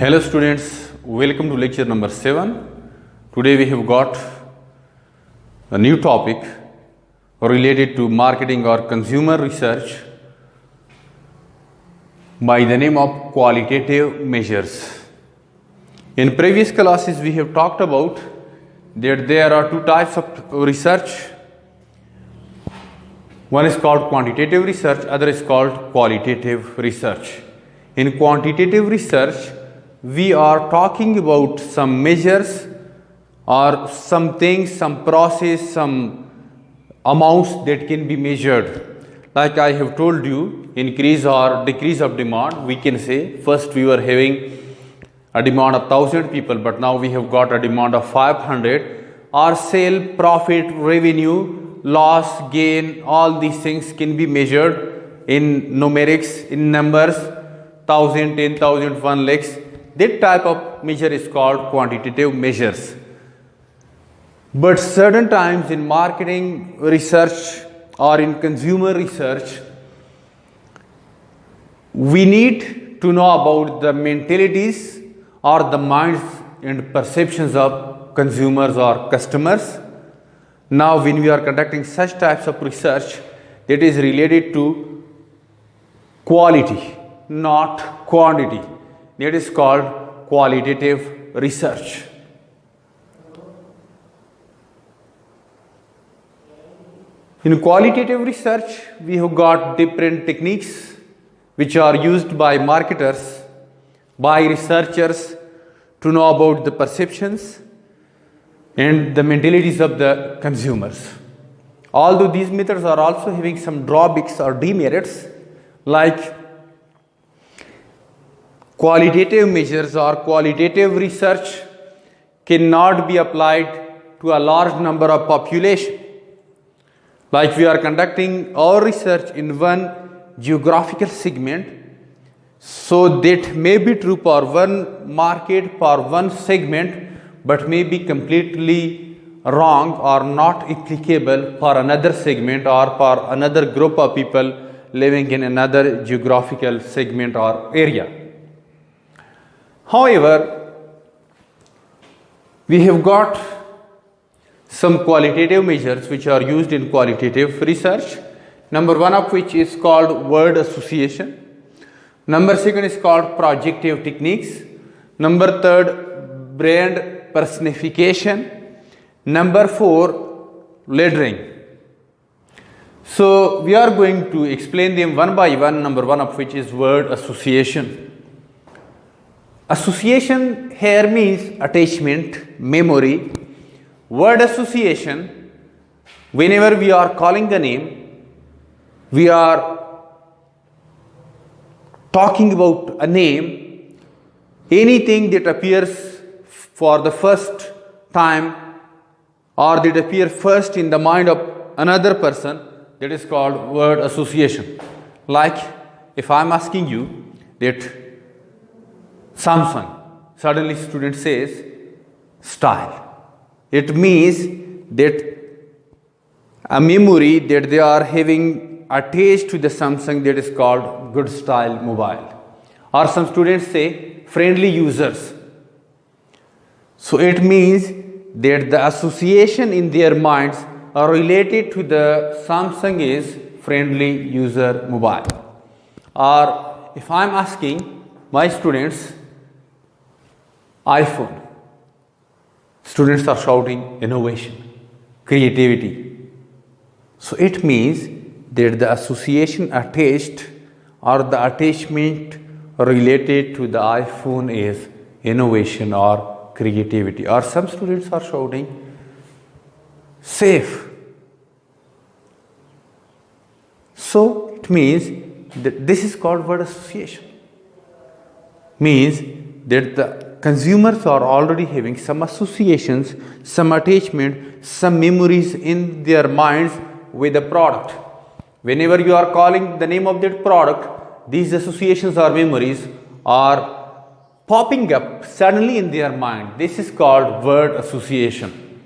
Hello students, welcome to lecture number 7. Today we have got a new topic related to marketing or consumer research by the name of qualitative measures. In previous classes we have talked about that there are two types of research. One is called quantitative research, other is called qualitative research. In quantitative research, we are talking about some measures or some things, some process, some amounts that can be measured. Like I have told you, increase or decrease of demand, we can say first we were having a demand of 1000 people, but now we have got a demand of 500. Our sale, profit, revenue, loss, gain, all these things can be measured in numerics, in numbers, 1000, 10,000, 1 lakhs. That type of measure is called quantitative measures. But certain times in marketing research or in consumer research, we need to know about the mentalities or the minds and perceptions of consumers or customers. Now, when we are conducting such types of research, that is related to quality, not quantity. That is called qualitative research. In qualitative research, we have got different techniques which are used by marketers, by researchers to know about the perceptions and the mentalities of the consumers. Although these methods are also having some drawbacks or demerits, like qualitative measures or qualitative research cannot be applied to a large number of population. Like we are conducting our research in one geographical segment, so that may be true for one market, for one segment, but may be completely wrong or not applicable for another segment or for another group of people living in another geographical segment or area. However, we have got some qualitative measures which are used in qualitative research. Number one of which is called word association. Number second is called projective techniques. Number third, brand personification. Number four, lettering. So we are going to explain them one by one. Number one of which is word association. Association here means attachment, memory. Word association, whenever we are calling the name, we are talking about a name, anything that appears for the first time or that appears first in the mind of another person, that is called word association. Like if I am asking you that Samsung, suddenly student says style. It means that a memory that they are having attached to the Samsung, that is called good style mobile. Or some students say friendly users. So it means that the association in their minds are related to the Samsung is friendly user mobile. Or if I am asking my students iPhone, students are shouting innovation, creativity. So it means that the association attached or the attachment related to the iPhone is innovation or creativity. Or some students are shouting safe. So it means that this is called word association. Means that the consumers are already having some associations, some attachment, some memories in their minds with the product. Whenever you are calling the name of that product, these associations or memories are popping up suddenly in their mind. This is called word association.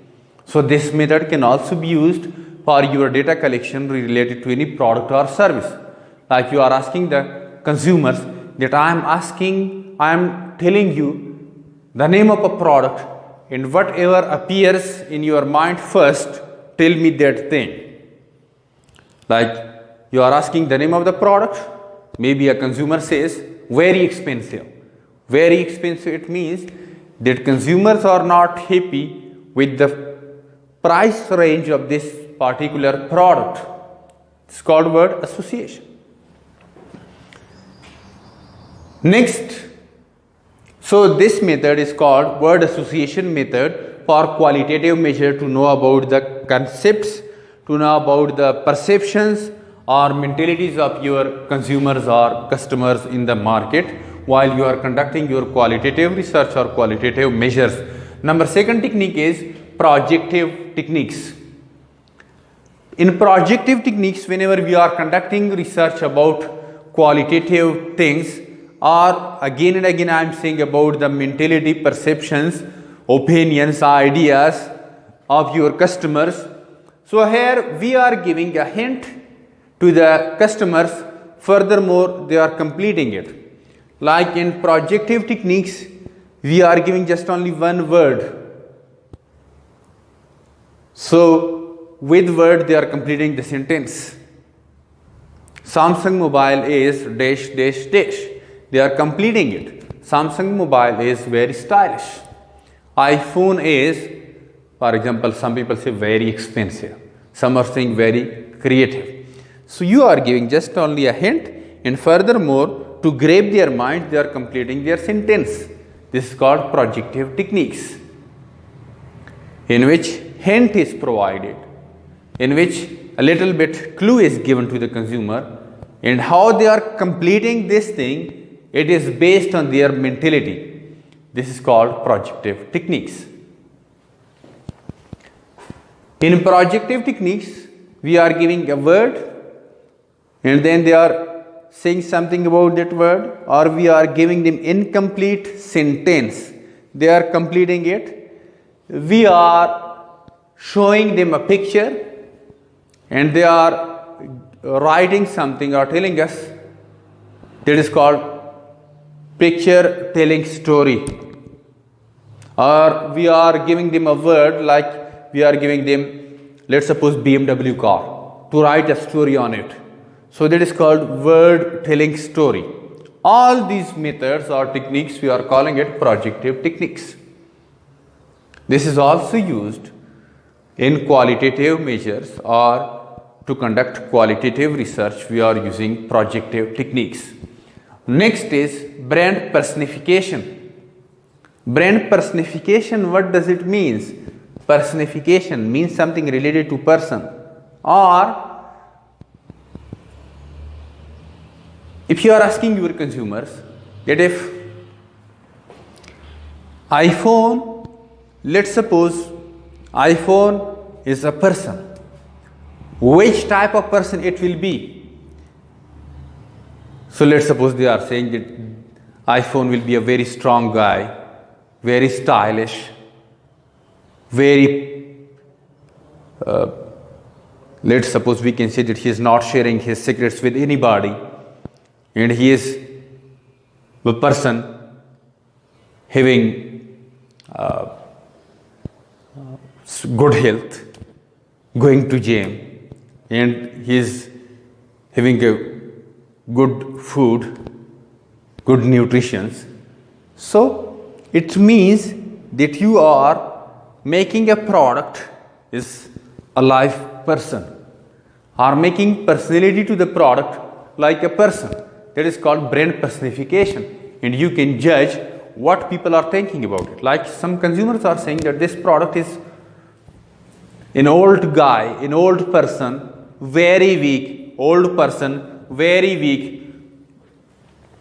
So this method can also be used for your data collection related to any product or service. Like you are asking the consumers that I am asking I am telling you the name of a product, and whatever appears in your mind first, tell me that thing. Like you are asking the name of the product, maybe a consumer says very expensive. Very expensive, it means that consumers are not happy with the price range of this particular product. It's called word association. Next, so this method is called word association method for qualitative measure to know about the concepts, to know about the perceptions or mentalities of your consumers or customers in the market while you are conducting your qualitative research or qualitative measures. Number second technique is projective techniques. In projective techniques, whenever we are conducting research about qualitative things, or again and again I am saying about the mentality, perceptions, opinions, ideas of your customers. So here we are giving a hint to the customers, furthermore they are completing it. Like in projective techniques, we are giving just only one word. So with word they are completing the sentence. Samsung mobile is dash dash dash. They are completing it. Samsung mobile is very stylish. iPhone is, for example, some people say very expensive. Some are saying very creative. So you are giving just only a hint, and furthermore to grab their mind they are completing their sentence. This is called projective techniques, in which hint is provided, in which a little bit clue is given to the consumer, and how they are completing this thing, it is based on their mentality. This is called projective techniques. In projective techniques, we are giving a word and then they are saying something about that word, or we are giving them incomplete sentence. They are completing it. We are showing them a picture and they are writing something or telling us. That is called picture telling story. Or we are giving them a word, like we are giving them, let's suppose BMW car, to write a story on it. So that is called word telling story. All these methods or techniques, we are calling it projective techniques. This is also used in qualitative measures or to conduct qualitative research. We are using projective techniques. Next is brand personification. Brand personification, what does it mean? Personification means something related to person, or if you are asking your consumers that if iPhone, let's suppose iPhone is a person, which type of person it will be? So let's suppose they are saying that iPhone will be a very strong guy, very stylish, very, let's suppose we can say that he is not sharing his secrets with anybody, and he is a person having good health, going to gym, and he is having a good food, good nutrition. So it means that you are making a product is a live person, or making personality to the product like a person. That is called brand personification, and you can judge what people are thinking about it. Like some consumers are saying that this product is an old guy, an old person, very weak, old person, very weak,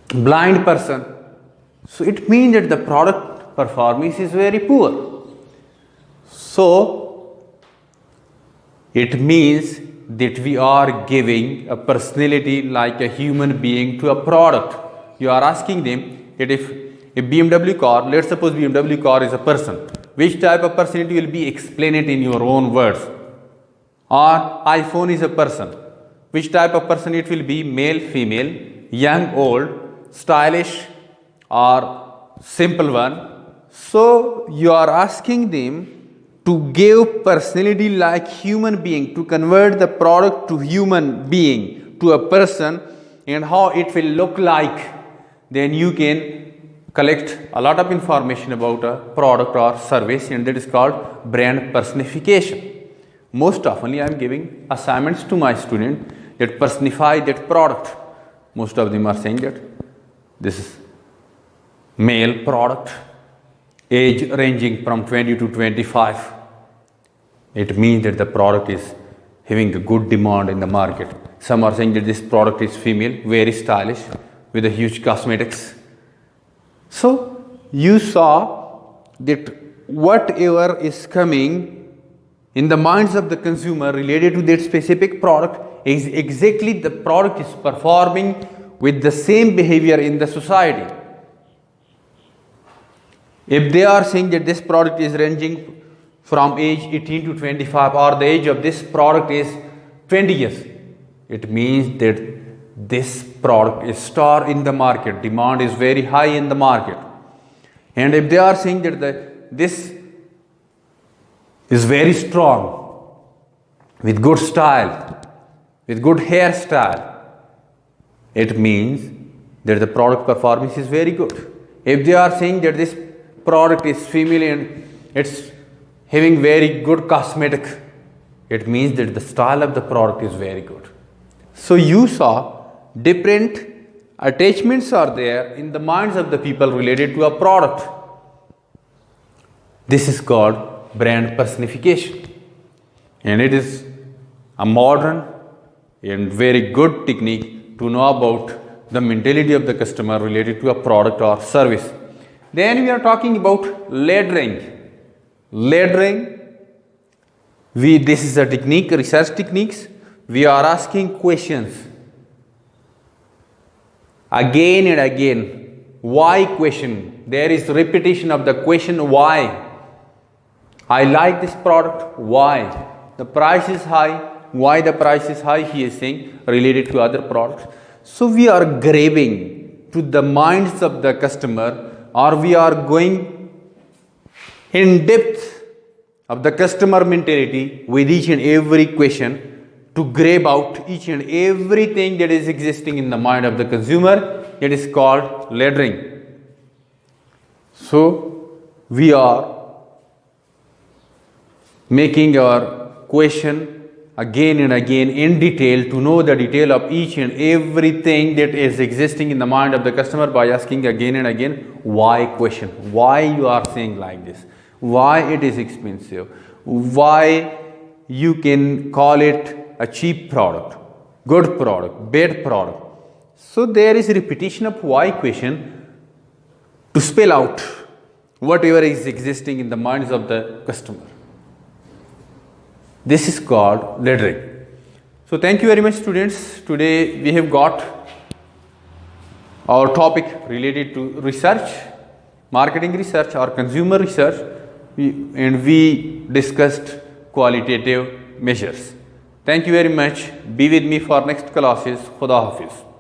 blind person. So it means that the product performance is very poor. So it means that we are giving a personality like a human being to a product. You are asking them that if a BMW car, let's suppose BMW car is a person, which type of personality will be? Explain it in your own words. Or iPhone is a person, which type of person it will be? Male, female, young, old, stylish, or simple one. So you are asking them to give personality like human being, to convert the product to human being, to a person, and how it will look like. Then you can collect a lot of information about a product or service, and that is called brand personification. Most often I am giving assignments to my student that personify that product. Most of them are saying that this is male product, age ranging from 20 to 25. It means that the product is having a good demand in the market. Some are saying that this product is female, very stylish, with a huge cosmetics. So you saw that whatever is coming in the minds of the consumer related to that specific product is exactly the product is performing with the same behavior in the society. If they are saying that this product is ranging from age 18 to 25, or the age of this product is 20 years, it means that this product is star in the market, demand is very high in the market. And if they are saying that this is very strong, with good style, with good hairstyle, it means that the product performance is very good. If they are saying that this product is female and it's having very good cosmetic, it means that the style of the product is very good. So you saw different attachments are there in the minds of the people related to a product. This is called brand personification, and it is a modern and very good technique to know about the mentality of the customer related to a product or service. Then we are talking about laddering. Laddering, this is a technique, research techniques. We are asking questions again and again. Why question? There is repetition of the question why. I like this product, why? The price is high, why the price is high, he is saying, related to other products. So we are grabbing to the minds of the customer, or we are going in depth of the customer mentality with each and every question to grab out each and everything that is existing in the mind of the consumer. It is called laddering. So we are making our question again and again in detail to know the detail of each and everything that is existing in the mind of the customer by asking again and again why question. Why you are saying like this? Why it is expensive? Why you can call it a cheap product, good product, bad product? So there is repetition of why question to spell out whatever is existing in the minds of the customer. This is called laddering. So thank you very much, students. Today we have got our topic related to research, marketing research or consumer research, and we discussed qualitative measures. Thank you very much. Be with me for next classes. Khuda Hafiz.